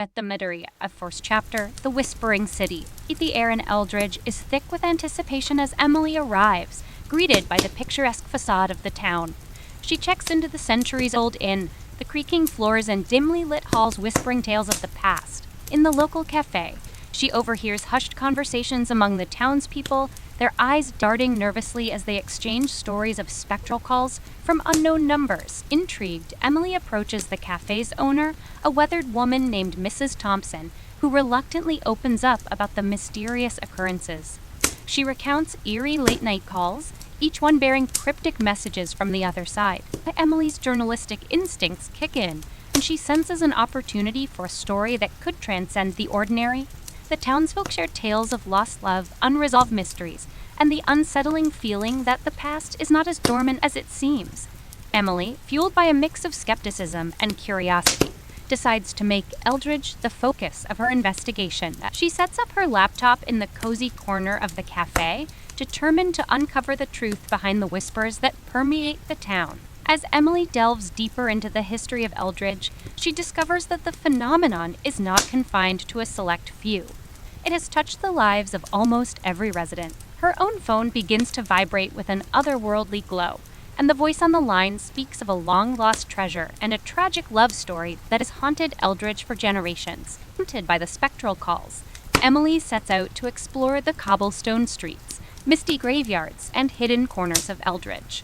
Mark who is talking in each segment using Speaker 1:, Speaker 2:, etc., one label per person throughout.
Speaker 1: At the midori of first chapter, The Whispering City, the air in Eldridge is thick with anticipation as Emily arrives, greeted by the picturesque facade of the town. She checks into the centuries-old inn, the creaking floors and dimly lit halls whispering tales of the past. In the local cafe, she overhears hushed conversations among the townspeople, their eyes darting nervously as they exchange stories of spectral calls from unknown numbers. Intrigued, Emily approaches the cafe's owner, a weathered woman named Mrs. Thompson, who reluctantly opens up about the mysterious occurrences. She recounts eerie late-night calls, each one bearing cryptic messages from the other side. Emily's journalistic instincts kick in, and she senses an opportunity for a story that could transcend the ordinary. The townsfolk share tales of lost love, unresolved mysteries, and the unsettling feeling that the past is not as dormant as it seems. Emily, fueled by a mix of skepticism and curiosity, decides to make Eldridge the focus of her investigation. She sets up her laptop in the cozy corner of the cafe, determined to uncover the truth behind the whispers that permeate the town. As Emily delves deeper into the history of Eldridge, she discovers that the phenomenon is not confined to a select few. It has touched the lives of almost every resident. Her own phone begins to vibrate with an otherworldly glow, and the voice on the line speaks of a long-lost treasure and a tragic love story that has haunted Eldridge for generations. Haunted by the spectral calls, Emily sets out to explore the cobblestone streets, misty graveyards, and hidden corners of Eldridge.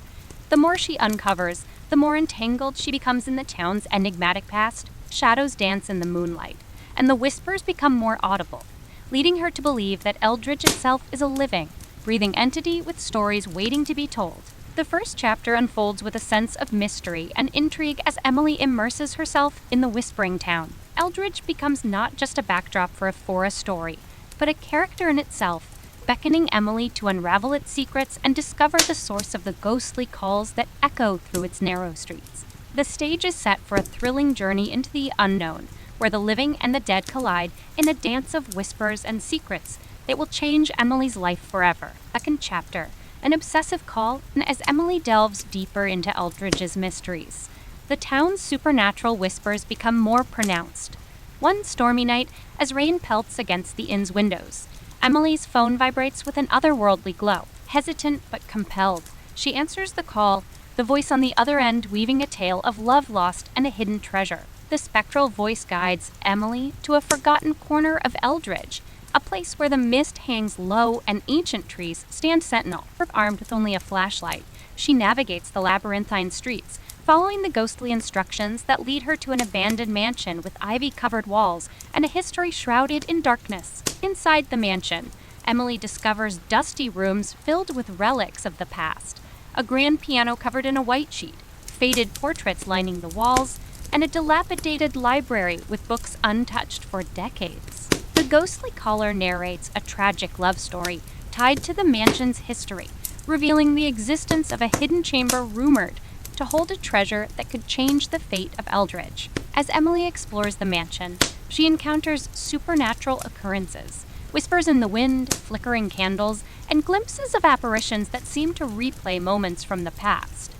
Speaker 1: The more she uncovers, the more entangled she becomes in the town's enigmatic past. Shadows dance in the moonlight, and the whispers become more audible, leading her to believe that Eldridge itself is a living, breathing entity with stories waiting to be told. The first chapter unfolds with a sense of mystery and intrigue as Emily immerses herself in the Whispering Town. Eldridge becomes not just a backdrop for a forest story, but a character in itself, beckoning Emily to unravel its secrets and discover the source of the ghostly calls that echo through its narrow streets. The stage is set for a thrilling journey into the unknown, where the living and the dead collide in a dance of whispers and secrets that will change Emily's life forever. Second chapter, an obsessive call, and as Emily delves deeper into Eldridge's mysteries, the town's supernatural whispers become more pronounced. One stormy night, as rain pelts against the inn's windows, Emily's phone vibrates with an otherworldly glow. Hesitant but compelled, she answers the call, the voice on the other end weaving a tale of love lost and a hidden treasure. The spectral voice guides Emily to a forgotten corner of Eldridge, a place where the mist hangs low and ancient trees stand sentinel. Armed with only a flashlight, she navigates the labyrinthine streets, following the ghostly instructions that lead her to an abandoned mansion with ivy-covered walls and a history shrouded in darkness. Inside the mansion, Emily discovers dusty rooms filled with relics of the past, a grand piano covered in a white sheet, faded portraits lining the walls, and a dilapidated library with books untouched for decades. The ghostly caller narrates a tragic love story tied to the mansion's history, revealing the existence of a hidden chamber rumored to hold a treasure that could change the fate of Eldridge. As Emily explores the mansion, she encounters supernatural occurrences, whispers in the wind, flickering candles, and glimpses of apparitions that seem to replay moments from the past.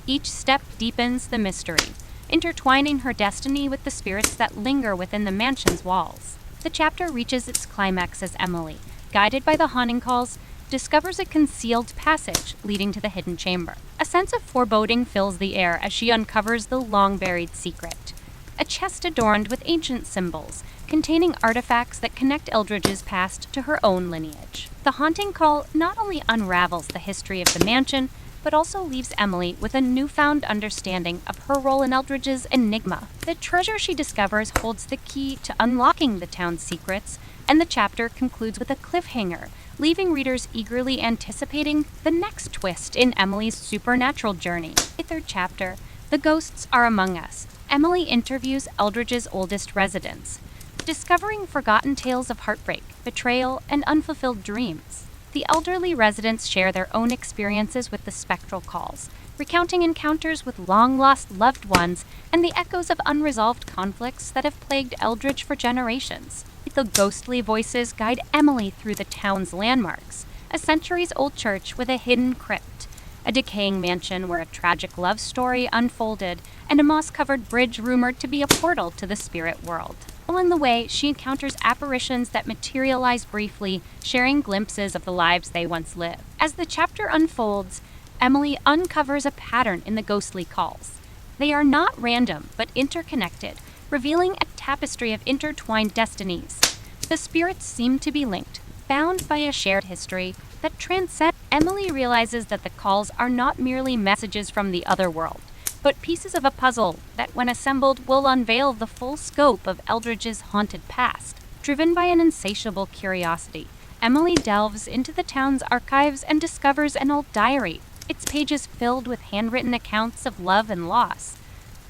Speaker 1: Each step deepens the mystery, intertwining her destiny with the spirits that linger within the mansion's walls. The chapter reaches its climax as Emily, guided by the haunting calls, discovers a concealed passage leading to the hidden chamber. A sense of foreboding fills the air as she uncovers the long-buried secret. A chest adorned with ancient symbols, containing artifacts that connect Eldridge's past to her own lineage. The haunting call not only unravels the history of the mansion, but also leaves Emily with a newfound understanding of her role in Eldridge's enigma. The treasure she discovers holds the key to unlocking the town's secrets, and the chapter concludes with a cliffhanger, leaving readers eagerly anticipating the next twist in Emily's supernatural journey. The third chapter, The Ghosts Are Among Us, Emily interviews Eldridge's oldest residents, discovering forgotten tales of heartbreak, betrayal, and unfulfilled dreams. The elderly residents share their own experiences with the spectral calls, recounting encounters with long-lost loved ones and the echoes of unresolved conflicts that have plagued Eldridge for generations. The ghostly voices guide Emily through the town's landmarks, a centuries-old church with a hidden crypt, a decaying mansion where a tragic love story unfolded, and a moss-covered bridge rumored to be a portal to the spirit world. On the way, she encounters apparitions that materialize briefly, sharing glimpses of the lives they once lived. As the chapter unfolds, Emily uncovers a pattern in the ghostly calls. They are not random, but interconnected, revealing a tapestry of intertwined destinies. The spirits seem to be linked, bound by a shared history that transcends. Emily realizes that the calls are not merely messages from the other world, but pieces of a puzzle that, when assembled, will unveil the full scope of Eldridge's haunted past. Driven by an insatiable curiosity, Emily delves into the town's archives and discovers an old diary, its pages filled with handwritten accounts of love and loss.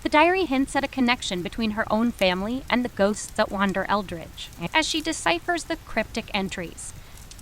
Speaker 1: The diary hints at a connection between her own family and the ghosts that wander Eldridge. As she deciphers the cryptic entries,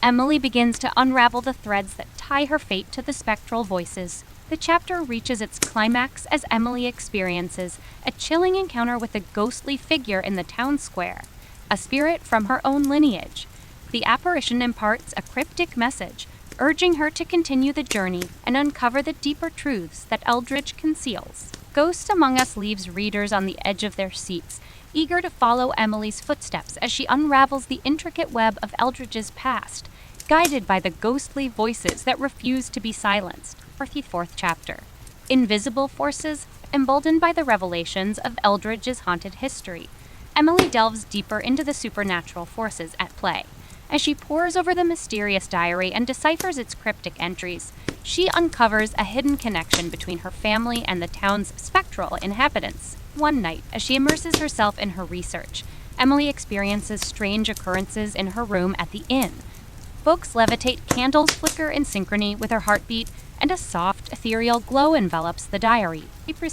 Speaker 1: Emily begins to unravel the threads that tie her fate to the spectral voices. The chapter reaches its climax as Emily experiences a chilling encounter with a ghostly figure in the town square, a spirit from her own lineage. The apparition imparts a cryptic message, urging her to continue the journey and uncover the deeper truths that Eldridge conceals. Ghost Among Us leaves readers on the edge of their seats, eager to follow Emily's footsteps as she unravels the intricate web of Eldridge's past, guided by the ghostly voices that refuse to be silenced. 44th chapter. Invisible forces, emboldened by the revelations of Eldridge's haunted history. Emily delves deeper into the supernatural forces at play. As she pores over the mysterious diary and deciphers its cryptic entries, she uncovers a hidden connection between her family and the town's spectral inhabitants. One night, as she immerses herself in her research, Emily experiences strange occurrences in her room at the inn. Books levitate, candles flicker in synchrony with her heartbeat, and a soft, ethereal glow envelops the diary.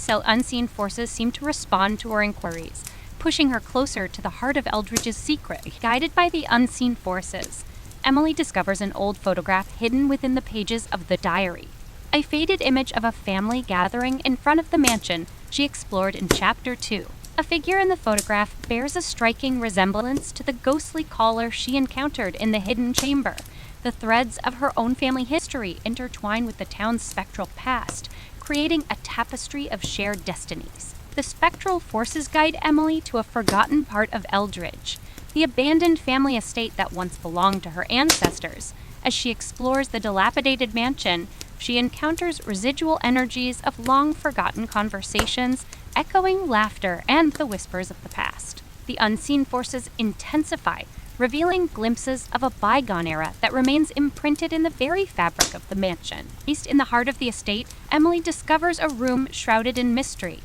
Speaker 1: Unseen forces seem to respond to her inquiries, pushing her closer to the heart of Eldridge's secret. Guided by the unseen forces, Emily discovers an old photograph hidden within the pages of the diary. A faded image of a family gathering in front of the mansion she explored in Chapter 2. A figure in the photograph bears a striking resemblance to the ghostly caller she encountered in the hidden chamber. The threads of her own family history intertwine with the town's spectral past, creating a tapestry of shared destinies. The spectral forces guide Emily to a forgotten part of Eldridge, the abandoned family estate that once belonged to her ancestors. As she explores the dilapidated mansion, she encounters residual energies of long-forgotten conversations, echoing laughter and the whispers of the past. The unseen forces intensify, revealing glimpses of a bygone era that remains imprinted in the very fabric of the mansion. East in the heart of the estate, Emily discovers a room shrouded in mystery,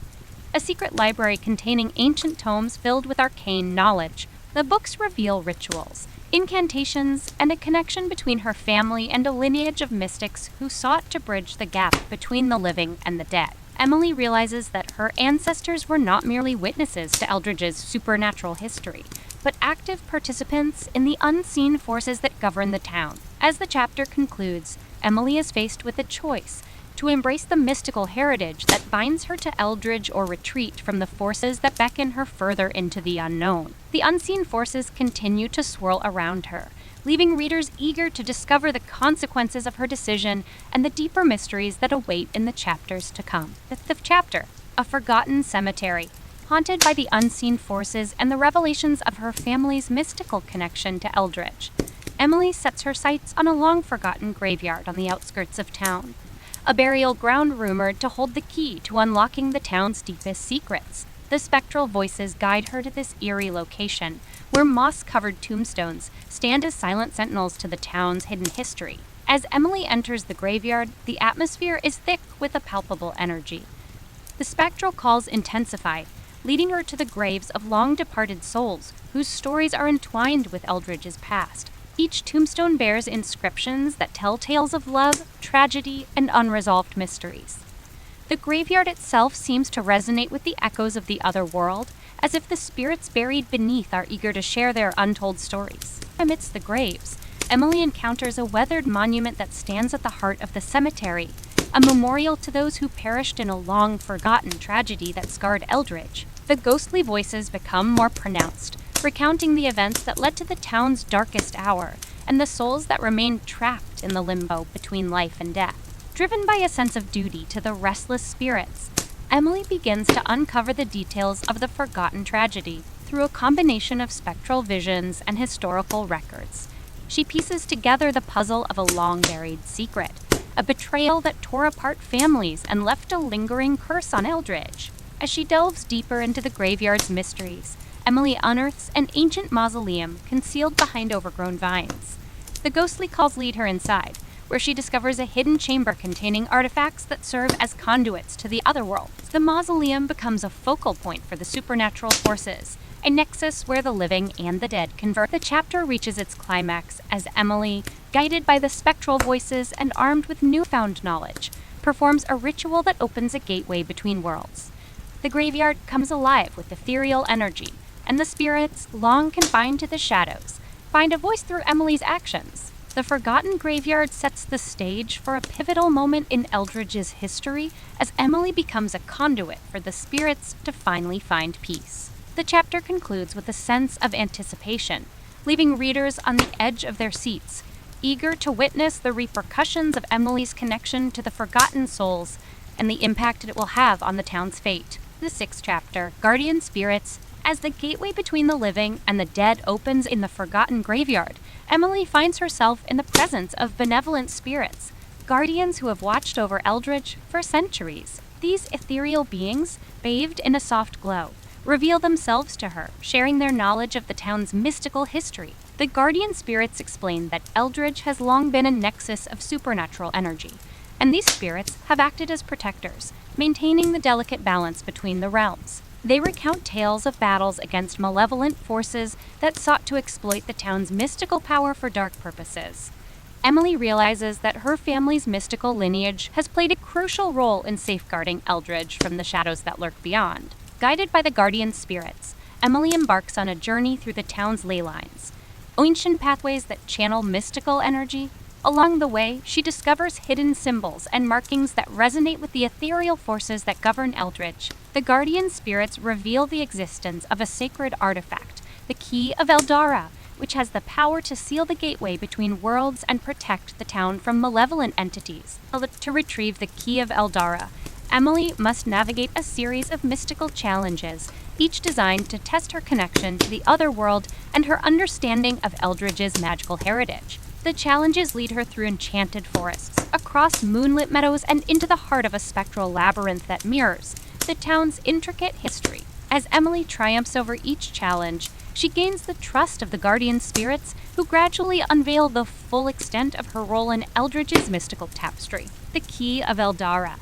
Speaker 1: a secret library containing ancient tomes filled with arcane knowledge. The books reveal rituals, incantations, and a connection between her family and a lineage of mystics who sought to bridge the gap between the living and the dead. Emily realizes that her ancestors were not merely witnesses to Eldridge's supernatural history, but active participants in the unseen forces that govern the town. As the chapter concludes, Emily is faced with a choice: to embrace the mystical heritage that binds her to Eldridge or retreat from the forces that beckon her further into the unknown. The unseen forces continue to swirl around her, leaving readers eager to discover the consequences of her decision and the deeper mysteries that await in the chapters to come. The 5th chapter, A Forgotten Cemetery. Haunted by the unseen forces and the revelations of her family's mystical connection to Eldridge, Emily sets her sights on a long-forgotten graveyard on the outskirts of town, a burial ground rumored to hold the key to unlocking the town's deepest secrets. The spectral voices guide her to this eerie location, where moss-covered tombstones stand as silent sentinels to the town's hidden history. As Emily enters the graveyard, the atmosphere is thick with a palpable energy. The spectral calls intensify, leading her to the graves of long-departed souls whose stories are entwined with Eldridge's past. Each tombstone bears inscriptions that tell tales of love, tragedy, and unresolved mysteries. The graveyard itself seems to resonate with the echoes of the other world, as if the spirits buried beneath are eager to share their untold stories. Amidst the graves, Emily encounters a weathered monument that stands at the heart of the cemetery, a memorial to those who perished in a long-forgotten tragedy that scarred Eldridge. The ghostly voices become more pronounced, recounting the events that led to the town's darkest hour and the souls that remained trapped in the limbo between life and death. Driven by a sense of duty to the restless spirits, Emily begins to uncover the details of the forgotten tragedy. through a combination of spectral visions and historical records. She pieces together the puzzle of a long-buried secret, a betrayal that tore apart families and left a lingering curse on Eldridge. As she delves deeper into the graveyard's mysteries, Emily unearths an ancient mausoleum concealed behind overgrown vines. The ghostly calls lead her inside, where she discovers a hidden chamber containing artifacts that serve as conduits to the other worlds. The mausoleum becomes a focal point for the supernatural forces, a nexus where the living and the dead converge. The chapter reaches its climax as Emily, guided by the spectral voices and armed with newfound knowledge, performs a ritual that opens a gateway between worlds. The graveyard comes alive with ethereal energy, and the spirits, long confined to the shadows, find a voice through Emily's actions. The forgotten graveyard sets the stage for a pivotal moment in Eldridge's history as Emily becomes a conduit for the spirits to finally find peace. The chapter concludes with a sense of anticipation, leaving readers on the edge of their seats, eager to witness the repercussions of Emily's connection to the forgotten souls and the impact it will have on the town's fate. The sixth chapter, Guardian Spirits. As the gateway between the living and the dead opens in the forgotten graveyard, Emily finds herself in the presence of benevolent spirits, guardians who have watched over Eldridge for centuries. These ethereal beings, bathed in a soft glow, reveal themselves to her, sharing their knowledge of the town's mystical history. The guardian spirits explain that Eldridge has long been a nexus of supernatural energy, and these spirits have acted as protectors, maintaining the delicate balance between the realms. They recount tales of battles against malevolent forces that sought to exploit the town's mystical power for dark purposes. Emily realizes that her family's mystical lineage has played a crucial role in safeguarding Eldridge from the shadows that lurk beyond. Guided by the guardian spirits, Emily embarks on a journey through the town's ley lines, ancient pathways that channel mystical energy. Along the way, she discovers hidden symbols and markings that resonate with the ethereal forces that govern Eldridge. The guardian spirits reveal the existence of a sacred artifact, the Key of Eldara, which has the power to seal the gateway between worlds and protect the town from malevolent entities. To retrieve the Key of Eldara, Emily must navigate a series of mystical challenges, each designed to test her connection to the other world and her understanding of Eldridge's magical heritage. The challenges lead her through enchanted forests, across moonlit meadows, and into the heart of a spectral labyrinth that mirrors the town's intricate history. As Emily triumphs over each challenge, she gains the trust of the guardian spirits, who gradually unveil the full extent of her role in Eldridge's mystical tapestry. The Key of Eldara,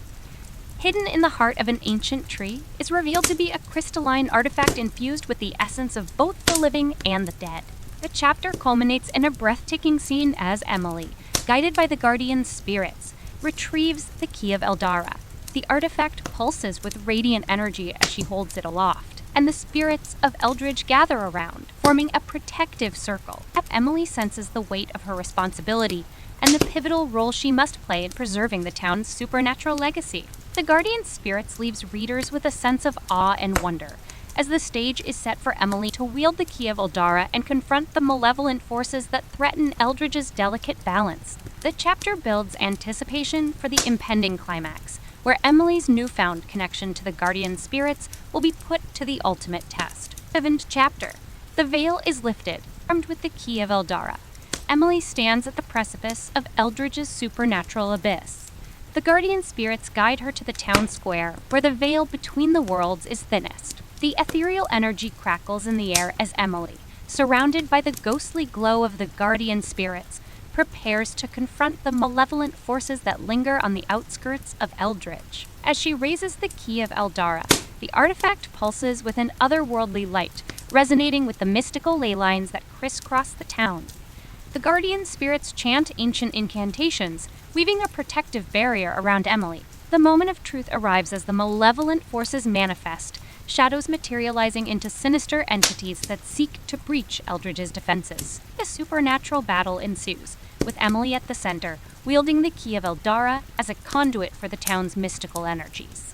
Speaker 1: hidden in the heart of an ancient tree, is revealed to be a crystalline artifact infused with the essence of both the living and the dead. The chapter culminates in a breathtaking scene as Emily, guided by the guardian spirits, retrieves the Key of Eldara. The artifact pulses with radiant energy as she holds it aloft, and the spirits of Eldridge gather around, forming a protective circle. Emily senses the weight of her responsibility and the pivotal role she must play in preserving the town's supernatural legacy. The guardian spirits leaves readers with a sense of awe and wonder, as the stage is set for Emily to wield the Key of Eldara and confront the malevolent forces that threaten Eldridge's delicate balance. The chapter builds anticipation for the impending climax, where Emily's newfound connection to the guardian spirits will be put to the ultimate test. 7th chapter. The veil is lifted, armed with the Key of Eldara. Emily stands at the precipice of Eldridge's supernatural abyss. The guardian spirits guide her to the town square, where the veil between the worlds is thinnest. The ethereal energy crackles in the air as Emily, surrounded by the ghostly glow of the guardian spirits, prepares to confront the malevolent forces that linger on the outskirts of Eldridge. As she raises the Key of Eldara, the artifact pulses with an otherworldly light, resonating with the mystical ley lines that crisscross the town. The guardian spirits chant ancient incantations, weaving a protective barrier around Emily. The moment of truth arrives as the malevolent forces manifest, shadows materializing into sinister entities that seek to breach Eldridge's defenses. A supernatural battle ensues, with Emily at the center, wielding the Key of Eldara as a conduit for the town's mystical energies.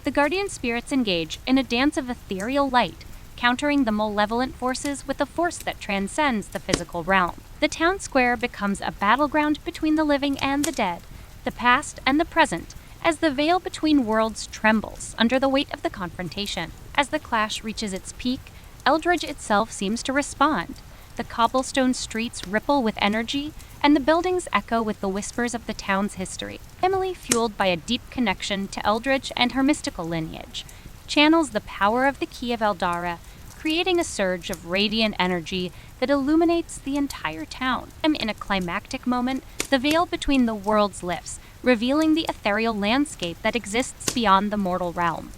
Speaker 1: The guardian spirits engage in a dance of ethereal light, countering the malevolent forces with a force that transcends the physical realm. The town square becomes a battleground between the living and the dead, the past and the present, as the veil between worlds trembles under the weight of the confrontation. As the clash reaches its peak, Eldridge itself seems to respond. The cobblestone streets ripple with energy, and the buildings echo with the whispers of the town's history. Emily, fueled by a deep connection to Eldridge and her mystical lineage, channels the power of the Key of Eldara, creating a surge of radiant energy that illuminates the entire town. And in a climactic moment, the veil between the worlds lifts, revealing the ethereal landscape that exists beyond the mortal realm.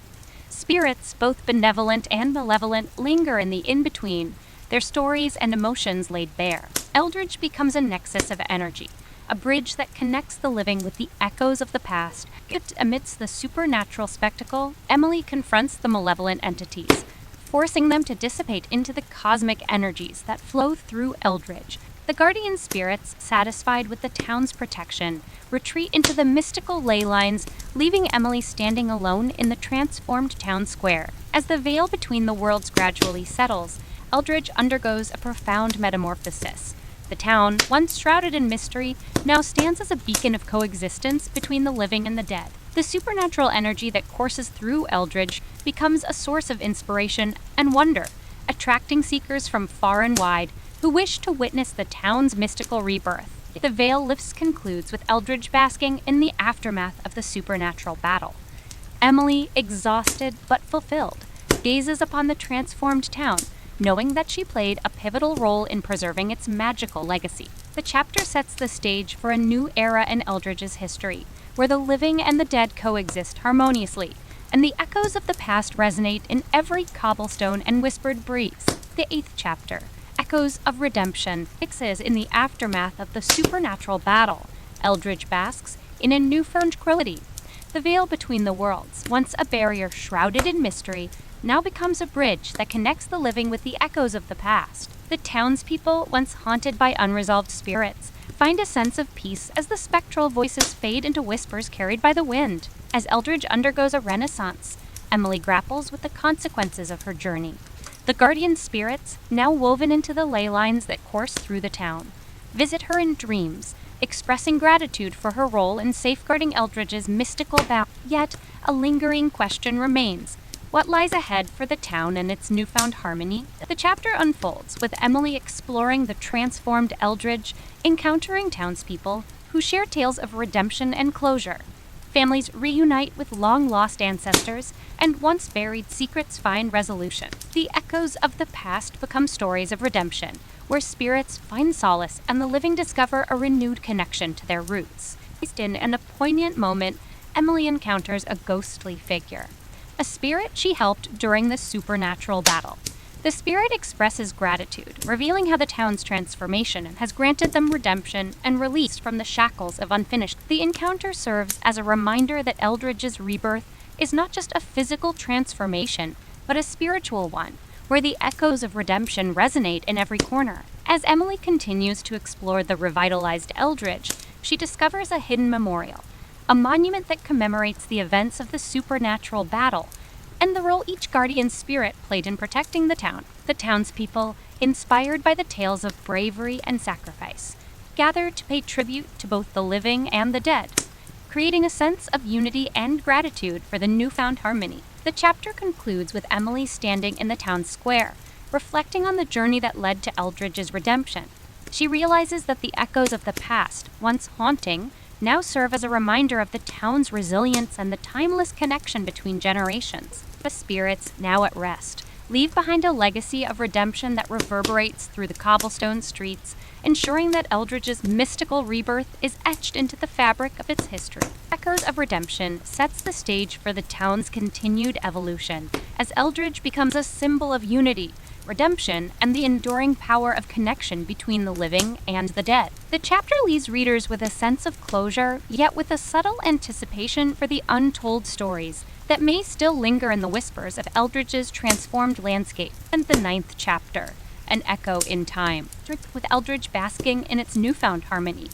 Speaker 1: Spirits, both benevolent and malevolent, linger in the in-between, their stories and emotions laid bare. Eldridge becomes a nexus of energy, a bridge that connects the living with the echoes of the past. Yet amidst the supernatural spectacle, Emily confronts the malevolent entities, forcing them to dissipate into the cosmic energies that flow through Eldridge. The guardian spirits, satisfied with the town's protection, retreat into the mystical ley lines, leaving Emily standing alone in the transformed town square. As the veil between the worlds gradually settles, Eldridge undergoes a profound metamorphosis. The town, once shrouded in mystery, now stands as a beacon of coexistence between the living and the dead. The supernatural energy that courses through Eldridge becomes a source of inspiration and wonder, attracting seekers from far and wide who wish to witness the town's mystical rebirth. The Veil lifts concludes with Eldridge basking in the aftermath of the supernatural battle. Emily, exhausted but fulfilled, gazes upon the transformed town, knowing that she played a pivotal role in preserving its magical legacy. The chapter sets the stage for a new era in Eldridge's history, where the living and the dead coexist harmoniously, and the echoes of the past resonate in every cobblestone and whispered breeze. The 8th chapter, Echoes of Redemption, fixes in the aftermath of the supernatural battle. Eldridge basks in a newfound tranquility. The veil between the worlds, once a barrier shrouded in mystery, now becomes a bridge that connects the living with the echoes of the past. The townspeople, once haunted by unresolved spirits, find a sense of peace as the spectral voices fade into whispers carried by the wind. As Eldridge undergoes a renaissance, Emily grapples with the consequences of her journey. The guardian spirits, now woven into the ley lines that course through the town, visit her in dreams, expressing gratitude for her role in safeguarding Eldridge's mystical bound. Yet, a lingering question remains. What lies ahead for the town and its newfound harmony? The chapter unfolds with Emily exploring the transformed Eldridge, encountering townspeople who share tales of redemption and closure. Families reunite with long-lost ancestors, and once-buried secrets find resolution. The echoes of the past become stories of redemption, where spirits find solace and the living discover a renewed connection to their roots. In a poignant moment, Emily encounters a ghostly figure, a spirit she helped during the supernatural battle. The spirit expresses gratitude, revealing how the town's transformation has granted them redemption and release from the shackles of unfinished. The encounter serves as a reminder that Eldridge's rebirth is not just a physical transformation, but a spiritual one, where the echoes of redemption resonate in every corner. As Emily continues to explore the revitalized Eldridge, she discovers a hidden memorial, a monument that commemorates the events of the supernatural battle, and the role each guardian spirit played in protecting the town. The townspeople, inspired by the tales of bravery and sacrifice, gather to pay tribute to both the living and the dead, creating a sense of unity and gratitude for the newfound harmony. The chapter concludes with Emily standing in the town square, reflecting on the journey that led to Eldridge's redemption. She realizes that the echoes of the past, once haunting, now serve as a reminder of the town's resilience and the timeless connection between generations. The spirits, now at rest, leave behind a legacy of redemption that reverberates through the cobblestone streets, ensuring that Eldridge's mystical rebirth is etched into the fabric of its history. Echoes of Redemption sets the stage for the town's continued evolution, as Eldridge becomes a symbol of unity, redemption, and the enduring power of connection between the living and the dead. The chapter leaves readers with a sense of closure, yet with a subtle anticipation for the untold stories that may still linger in the whispers of Eldridge's transformed landscape. And the 9th chapter, An Echo in Time, with Eldridge basking in its newfound harmony.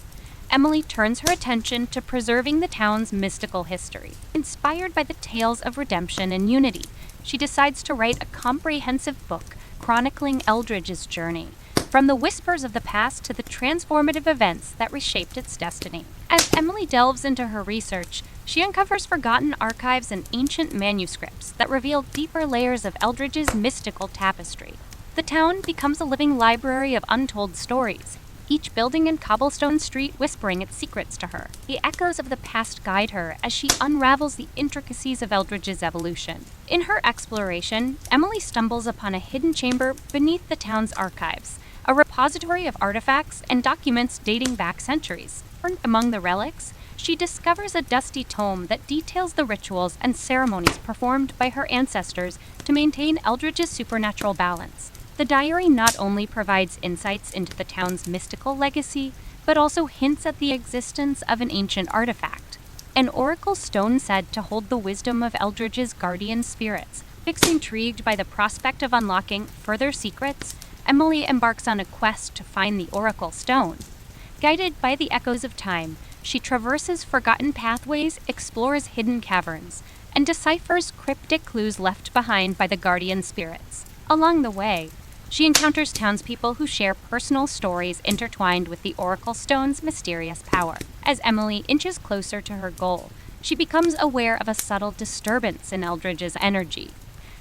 Speaker 1: Emily turns her attention to preserving the town's mystical history. Inspired by the tales of redemption and unity, she decides to write a comprehensive book chronicling Eldridge's journey, from the whispers of the past to the transformative events that reshaped its destiny. As Emily delves into her research, She uncovers forgotten archives and ancient manuscripts that reveal deeper layers of Eldridge's mystical tapestry. The town becomes a living library of untold stories, each building and cobblestone street whispering its secrets to her. The echoes of the past guide her as she unravels the intricacies of Eldridge's evolution. In her exploration, Emily stumbles upon a hidden chamber beneath the town's archives, a repository of artifacts and documents dating back centuries. Among the relics, she discovers a dusty tome that details the rituals and ceremonies performed by her ancestors to maintain Eldridge's supernatural balance. The diary not only provides insights into the town's mystical legacy, but also hints at the existence of an ancient artifact, an oracle stone said to hold the wisdom of Eldridge's guardian spirits. Intrigued by the prospect of unlocking further secrets, Emily embarks on a quest to find the oracle stone. Guided by the echoes of time, she traverses forgotten pathways, explores hidden caverns, and deciphers cryptic clues left behind by the guardian spirits. Along the way, she encounters townspeople who share personal stories intertwined with the Oracle Stone's mysterious power. As Emily inches closer to her goal, she becomes aware of a subtle disturbance in Eldridge's energy.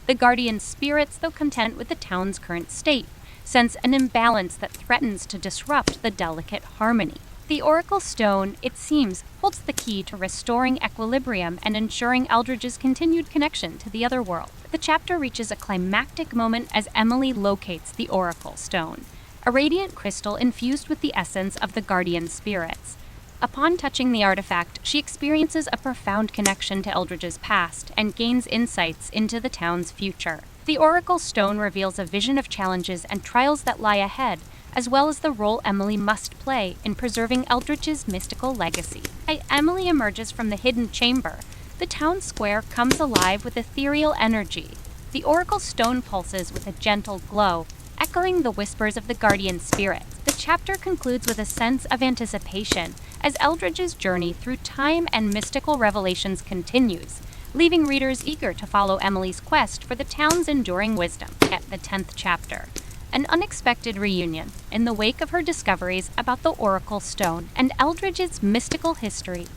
Speaker 1: The guardian spirits, though content with the town's current state, sense an imbalance that threatens to disrupt the delicate harmony. The Oracle Stone, it seems, holds the key to restoring equilibrium and ensuring Eldridge's continued connection to the other world. The chapter reaches a climactic moment as Emily locates the Oracle Stone, a radiant crystal infused with the essence of the guardian spirits. Upon touching the artifact, she experiences a profound connection to Eldridge's past and gains insights into the town's future. The Oracle Stone reveals a vision of challenges and trials that lie ahead, as well as the role Emily must play in preserving Eldridge's mystical legacy. As Emily emerges from the hidden chamber, the town square comes alive with ethereal energy. The Oracle Stone pulses with a gentle glow, echoing the whispers of the guardian spirit. The chapter concludes with a sense of anticipation as Eldridge's journey through time and mystical revelations continues, leaving readers eager to follow Emily's quest for the town's enduring wisdom. At the 10th chapter, an unexpected reunion in the wake of her discoveries about the Oracle Stone and Eldridge's mystical history.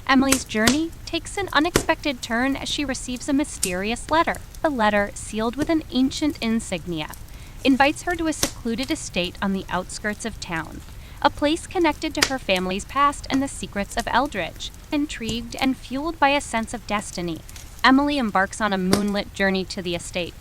Speaker 1: Emily's journey takes an unexpected turn as she receives a mysterious letter. The letter, sealed with an ancient insignia, invites her to a secluded estate on the outskirts of town, a place connected to her family's past and the secrets of Eldridge. Intrigued and fueled by a sense of destiny, Emily embarks on a moonlit journey to the estate.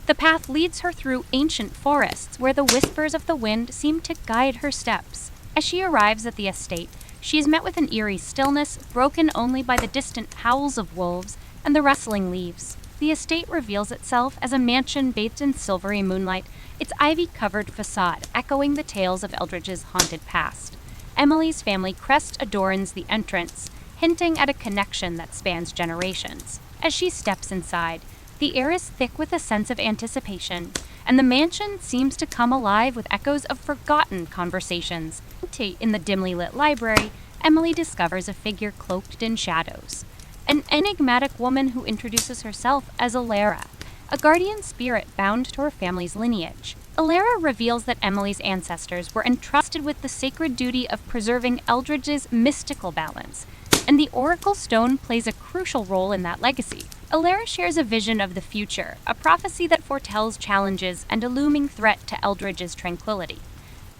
Speaker 1: The path leads her through ancient forests where the whispers of the wind seem to guide her steps. As she arrives at the estate, she is met with an eerie stillness, broken only by the distant howls of wolves and the rustling leaves. The estate reveals itself as a mansion bathed in silvery moonlight, its ivy-covered facade echoing the tales of Eldridge's haunted past. Emily's family crest adorns the entrance, hinting at a connection that spans generations. As she steps inside, the air is thick with a sense of anticipation, and the mansion seems to come alive with echoes of forgotten conversations. In the dimly lit library, Emily discovers a figure cloaked in shadows, an enigmatic woman who introduces herself as Alara, a guardian spirit bound to her family's lineage. Alara reveals that Emily's ancestors were entrusted with the sacred duty of preserving Eldridge's mystical balance, and the Oracle Stone plays a crucial role in that legacy. Alara shares a vision of the future, a prophecy that foretells challenges and a looming threat to Eldridge's tranquility.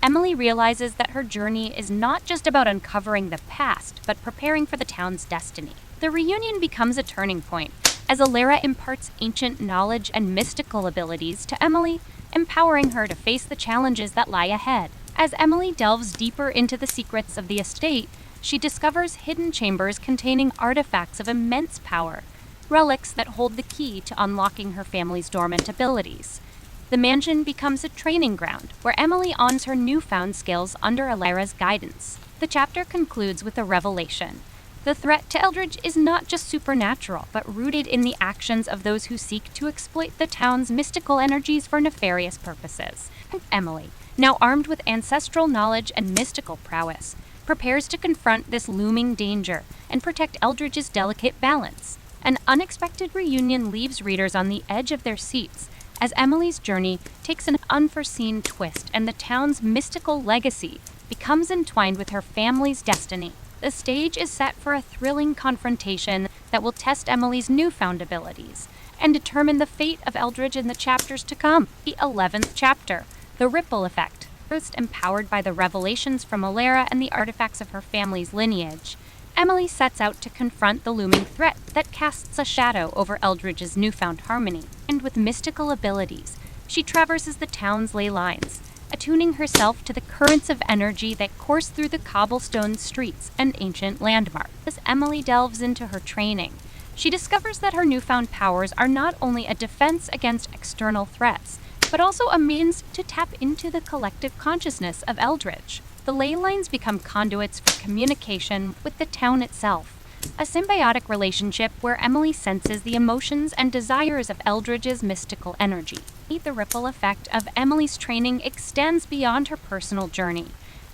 Speaker 1: Emily realizes that her journey is not just about uncovering the past, but preparing for the town's destiny. The reunion becomes a turning point, as Alara imparts ancient knowledge and mystical abilities to Emily, empowering her to face the challenges that lie ahead. As Emily delves deeper into the secrets of the estate, she discovers hidden chambers containing artifacts of immense power, relics that hold the key to unlocking her family's dormant abilities. The mansion becomes a training ground where Emily hones her newfound skills under Alara's guidance. The chapter concludes with a revelation. The threat to Eldridge is not just supernatural, but rooted in the actions of those who seek to exploit the town's mystical energies for nefarious purposes. Emily, now armed with ancestral knowledge and mystical prowess, prepares to confront this looming danger and protect Eldridge's delicate balance. An unexpected reunion leaves readers on the edge of their seats as Emily's journey takes an unforeseen twist and the town's mystical legacy becomes entwined with her family's destiny. the stage is set for a thrilling confrontation that will test Emily's newfound abilities and determine the fate of Eldridge in the chapters to come. The 11th chapter, The Ripple Effect. First empowered by the revelations from Alara and the artifacts of her family's lineage, Emily sets out to confront the looming threat that casts a shadow over Eldridge's newfound harmony. And with mystical abilities, she traverses the town's ley lines, attuning herself to the currents of energy that course through the cobblestone streets and ancient landmarks. As Emily delves into her training, she discovers that her newfound powers are not only a defense against external threats, but also a means to tap into the collective consciousness of Eldridge. The ley lines become conduits for communication with the town itself, a symbiotic relationship where Emily senses the emotions and desires of Eldridge's mystical energy. The ripple effect of Emily's training extends beyond her personal journey.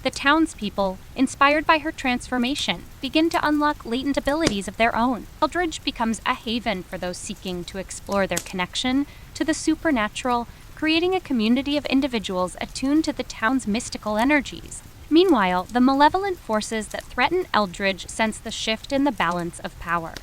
Speaker 1: The townspeople, inspired by her transformation, begin to unlock latent abilities of their own. Eldridge becomes a haven for those seeking to explore their connection to the supernatural, creating a community of individuals attuned to the town's mystical energies. Meanwhile, the malevolent forces that threaten Eldridge sense the shift in the balance of power.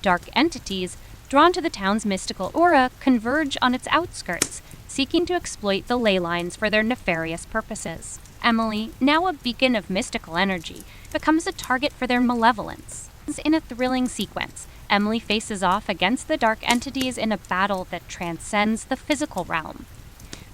Speaker 1: Dark entities, drawn to the town's mystical aura, converge on its outskirts, seeking to exploit the ley lines for their nefarious purposes. Emily, now a beacon of mystical energy, becomes a target for their malevolence. In a thrilling sequence, Emily faces off against the dark entities in a battle that transcends the physical realm.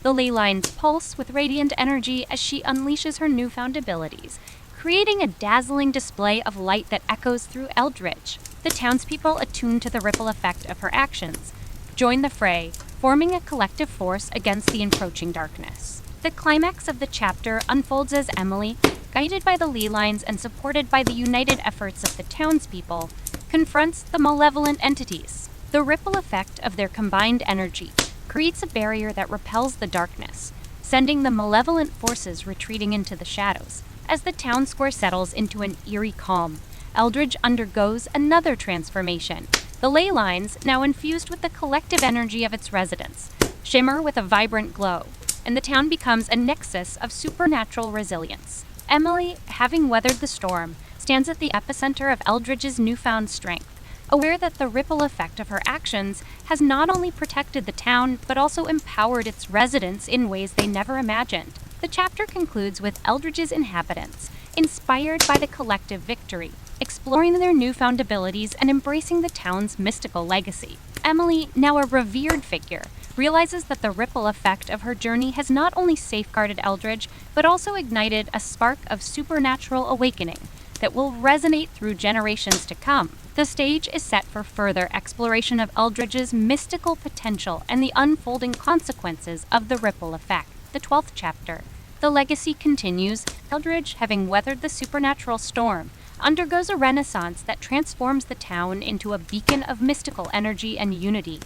Speaker 1: The ley lines pulse with radiant energy as she unleashes her newfound abilities, creating a dazzling display of light that echoes through Eldridge. The townspeople, attuned to the ripple effect of her actions, join the fray, forming a collective force against the encroaching darkness. The climax of the chapter unfolds as Emily, guided by the ley lines and supported by the united efforts of the townspeople, confronts the malevolent entities. The ripple effect of their combined energy creates a barrier that repels the darkness, sending the malevolent forces retreating into the shadows. As the town square settles into an eerie calm, Eldridge undergoes another transformation. The ley lines, now infused with the collective energy of its residents, shimmer with a vibrant glow, and the town becomes a nexus of supernatural resilience. Emily, having weathered the storm, stands at the epicenter of Eldridge's newfound strength, aware that the ripple effect of her actions has not only protected the town, but also empowered its residents in ways they never imagined. The chapter concludes with Eldridge's inhabitants, inspired by the collective victory, exploring their newfound abilities and embracing the town's mystical legacy. Emily, now a revered figure, realizes that the ripple effect of her journey has not only safeguarded Eldridge, but also ignited a spark of supernatural awakening that will resonate through generations to come. The stage is set for further exploration of Eldridge's mystical potential and the unfolding consequences of the ripple effect. The 12th chapter, The Legacy, continues. Eldridge, having weathered the supernatural storm, undergoes a renaissance that transforms the town into a beacon of mystical energy and unity.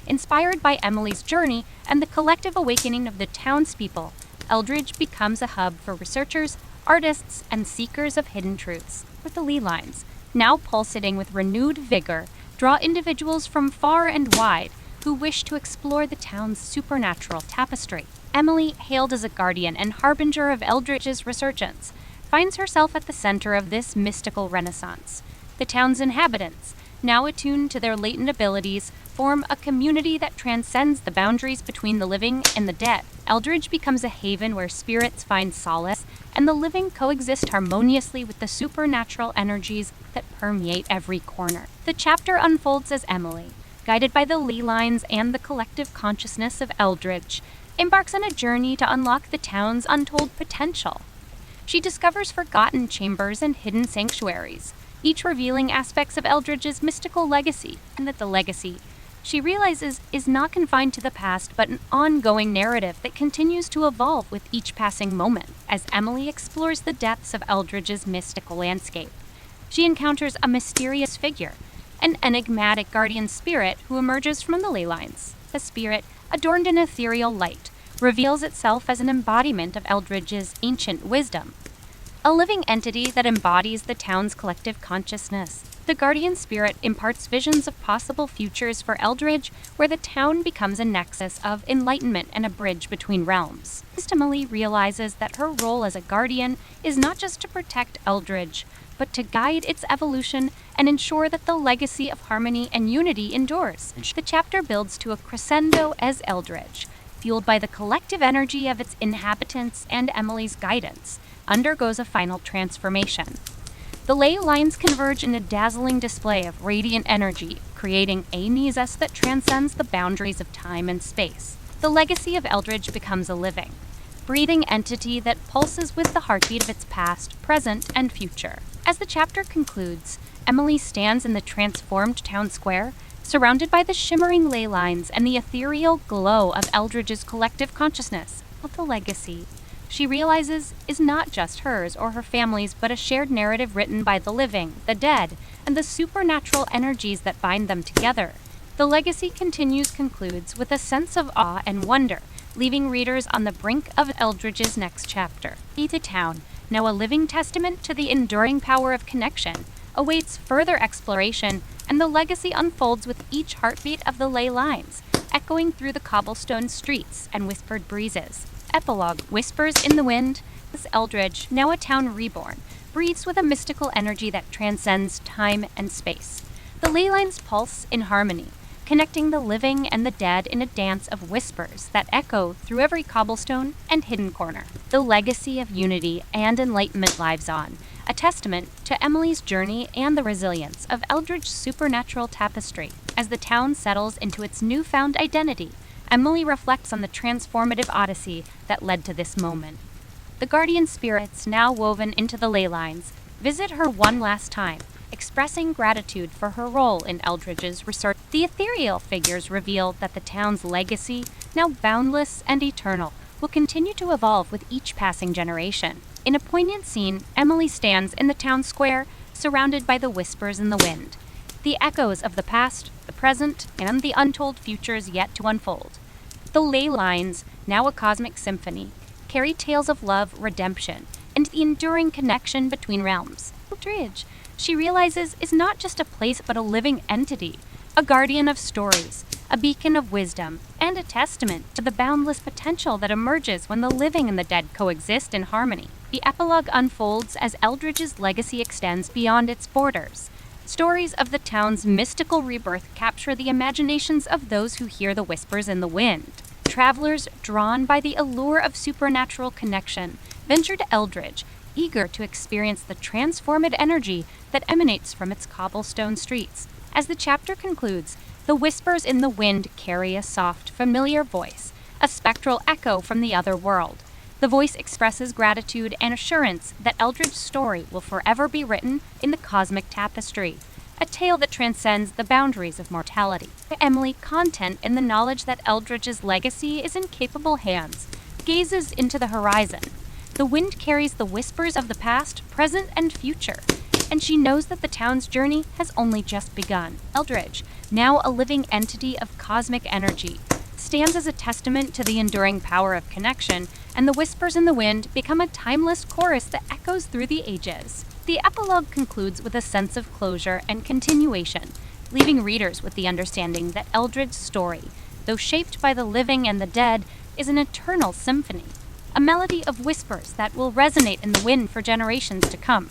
Speaker 1: Inspired by Emily's journey and the collective awakening of the townspeople, Eldridge becomes a hub for researchers, artists, and seekers of hidden truths. With the ley lines, now pulsating with renewed vigor, draw individuals from far and wide who wish to explore the town's supernatural tapestry. Emily, hailed as a guardian and harbinger of Eldridge's resurgence, finds herself at the center of this mystical renaissance. The town's inhabitants, now attuned to their latent abilities, form a community that transcends the boundaries between the living and the dead. Eldridge becomes a haven where spirits find solace, and the living coexist harmoniously with the supernatural energies that permeate every corner. The chapter unfolds as Emily, guided by the ley lines and the collective consciousness of Eldridge, embarks on a journey to unlock the town's untold potential. She discovers forgotten chambers and hidden sanctuaries, each revealing aspects of Eldridge's mystical legacy, and that the legacy, she realizes, is not confined to the past, but an ongoing narrative that continues to evolve with each passing moment. As Emily explores the depths of Eldridge's mystical landscape, she encounters a mysterious figure, an enigmatic guardian spirit who emerges from the ley lines. The spirit, adorned in ethereal light, reveals itself as an embodiment of Eldridge's ancient wisdom, a living entity that embodies the town's collective consciousness. The guardian spirit imparts visions of possible futures for Eldridge, where the town becomes a nexus of enlightenment and a bridge between realms. Emily realizes that her role as a guardian is not just to protect Eldridge, but but to guide its evolution and ensure that the legacy of harmony and unity endures. The chapter builds to a crescendo as Eldridge, fueled by the collective energy of its inhabitants and Emily's guidance, undergoes a final transformation. The ley lines converge in a dazzling display of radiant energy, creating a Nisus that transcends the boundaries of time and space. The legacy of Eldridge becomes a living, breathing entity that pulses with the heartbeat of its past, present, and future. As the chapter concludes, Emily stands in the transformed town square, surrounded by the shimmering ley lines and the ethereal glow of Eldridge's collective consciousness of the legacy she realizes is not just hers or her family's, but a shared narrative written by the living, the dead, and the supernatural energies that bind them together. The legacy concludes with a sense of awe and wonder, leaving readers on the brink of Eldridge's next chapter. The town, now a living testament to the enduring power of connection, awaits further exploration, and the legacy unfolds with each heartbeat of the ley lines, echoing through the cobblestone streets and whispered breezes. Epilogue: Whispers in the Wind. This Eldridge, now a town reborn, breathes with a mystical energy that transcends time and space. The ley lines pulse in harmony, connecting the living and the dead in a dance of whispers that echo through every cobblestone and hidden corner. The legacy of unity and enlightenment lives on, a testament to Emily's journey and the resilience of Eldridge's supernatural tapestry. As the town settles into its newfound identity, Emily reflects on the transformative odyssey that led to this moment. The guardian spirits, now woven into the ley lines, visit her one last time, expressing gratitude for her role in Eldridge's research. The ethereal figures reveal that the town's legacy, now boundless and eternal, will continue to evolve with each passing generation. In a poignant scene, Emily stands in the town square, surrounded by the whispers in the wind, the echoes of the past, the present, and the untold futures yet to unfold. The ley lines, now a cosmic symphony, carry tales of love, redemption, and the enduring connection between realms. Eldridge, she realizes, is not just a place but a living entity, a guardian of stories, a beacon of wisdom, and a testament to the boundless potential that emerges when the living and the dead coexist in harmony. The epilogue unfolds as Eldridge's legacy extends beyond its borders. Stories of the town's mystical rebirth capture the imaginations of those who hear the whispers in the wind. Travelers, drawn by the allure of supernatural connection, venture to Eldridge, eager to experience the transformed energy that emanates from its cobblestone streets. As the chapter concludes, the whispers in the wind carry a soft, familiar voice, a spectral echo from the other world. The voice expresses gratitude and assurance that Eldridge's story will forever be written in the cosmic tapestry, a tale that transcends the boundaries of mortality. Emily, content in the knowledge that Eldridge's legacy is in capable hands, gazes into the horizon. The wind carries the whispers of the past, present, and future, and she knows that the town's journey has only just begun. Eldridge, now a living entity of cosmic energy, stands as a testament to the enduring power of connection, and the whispers in the wind become a timeless chorus that echoes through the ages. The epilogue concludes with a sense of closure and continuation, leaving readers with the understanding that Eldridge's story, though shaped by the living and the dead, is an eternal symphony, a melody of whispers that will resonate in the wind for generations to come.